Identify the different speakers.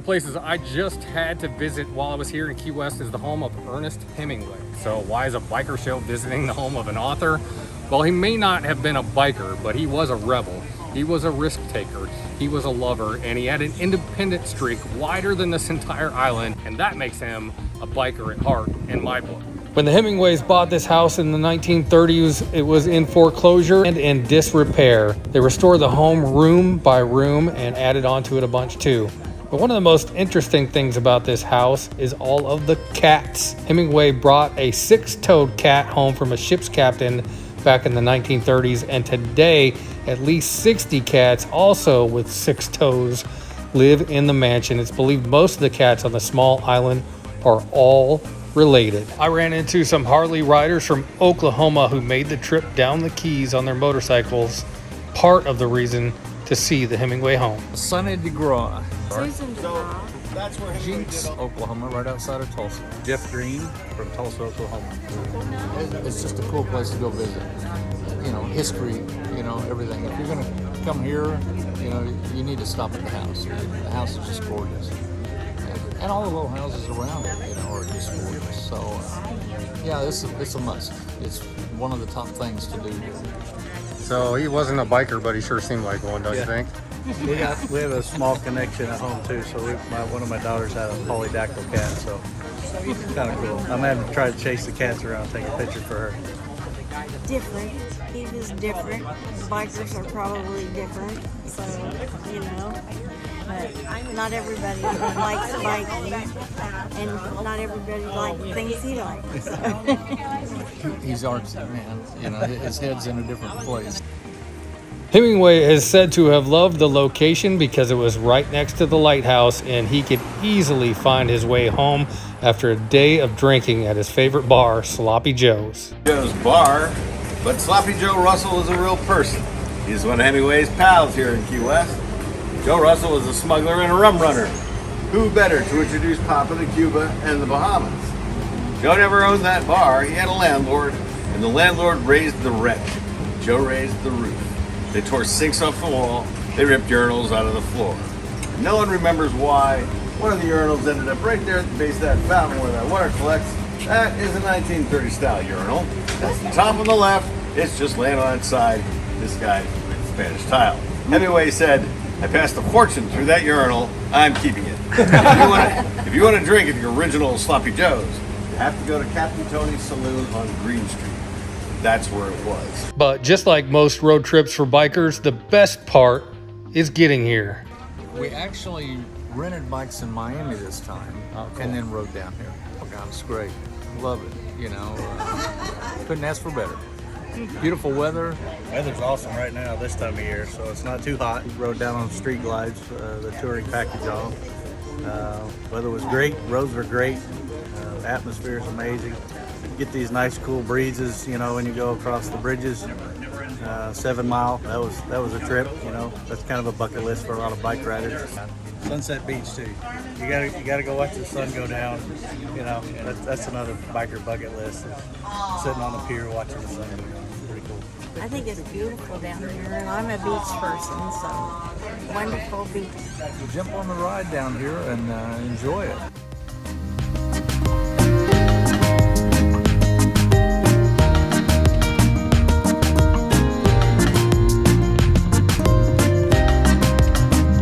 Speaker 1: the places I just had to visit while I was here in Key West is the home of Ernest Hemingway. So why is a biker show visiting the home of an author? Well, he may not have been a biker, but he was a rebel. He was a risk taker. He was a lover, and he had an independent streak wider than this entire island, and that makes him a biker at heart in my book. When the Hemingways bought this house in the 1930s, it was in foreclosure and in disrepair. They restored the home room by room and added onto it a bunch too. But one of the most interesting things about this house is all of the cats. Hemingway brought a 6-toed cat home from a ship's captain back in the 1930s, and today at least 60 cats, also with 6 toes, live in the mansion. It's believed most of the cats on the small island are all related. I ran into some Harley riders from Oklahoma who made the trip down the Keys on their motorcycles, part of the reason to see the Hemingway home.
Speaker 2: Sonny DeGraw.
Speaker 3: Susan DeGraw.
Speaker 2: That's where Jinx, Oklahoma, right outside of Tulsa. Jeff Green from Tulsa, Oklahoma. It's just a cool place to go visit. You know, history, you know, everything. If you're going to come here, you know, you need to stop at the house. The house is just gorgeous. And all the little houses around it, you know, are just gorgeous. So, yeah, it's a must. It's one of the top things to do here.
Speaker 1: So he wasn't a biker, but he sure seemed like one, don't you think?
Speaker 4: We have a small connection at home too. So one of my daughters had a polydactyl cat, so kind of cool. I'm having to try to chase the cats around, take a picture for her.
Speaker 3: Different. He was different. Bikers are probably different, so you know. But not everybody likes biking, and not everybody likes the things he likes. So.
Speaker 2: He's artsy, man. You know, his head's in a different place.
Speaker 1: Hemingway is said to have loved the location because it was right next to the lighthouse, and he could easily find his way home after a day of drinking at his favorite bar, Sloppy Joe's.
Speaker 5: Joe's Bar, but Sloppy Joe Russell is a real person. He's one of Hemingway's pals here in Key West. Joe Russell was a smuggler and a rum runner. Who better to introduce Papa to Cuba and the Bahamas? Joe never owned that bar. He had a landlord, and the landlord raised the rent. Joe raised the roof. They tore sinks off the wall. They ripped urinals out of the floor. No one remembers why. One of the urinals ended up right there at the base of that fountain where that water collects. That is a 1930 style urinal. That's the top on the left. It's just laying on its side. This guy's with Spanish tile. Hemingway said, "I passed a fortune through that urinal. I'm keeping it." If you want to drink at the original Sloppy Joe's, you have to go to Captain Tony's Saloon on Green Street. That's where it was.
Speaker 1: But just like most road trips for bikers, the best part is getting here.
Speaker 2: We actually rented bikes in Miami this time, and then rode down here. Oh God, it's great. Love it. You know, couldn't ask for better. Beautiful weather.
Speaker 4: Weather's awesome right now this time of year, so it's not too hot. We rode down on Street Glides, the touring package on. Weather was great. Roads were great. The atmosphere is amazing. Get these nice cool breezes, you know, when you go across the bridges. 7 Mile, that was a trip, you know. That's kind of a bucket list for a lot of bike riders. Sunset Beach too. You gotta go watch the sun go down. You know, that's another biker bucket list. Sitting on the pier watching the sun go down. It's pretty cool.
Speaker 3: I think it's beautiful down here, and I'm a beach person, so wonderful beach.
Speaker 2: Jump on the ride down here and enjoy it.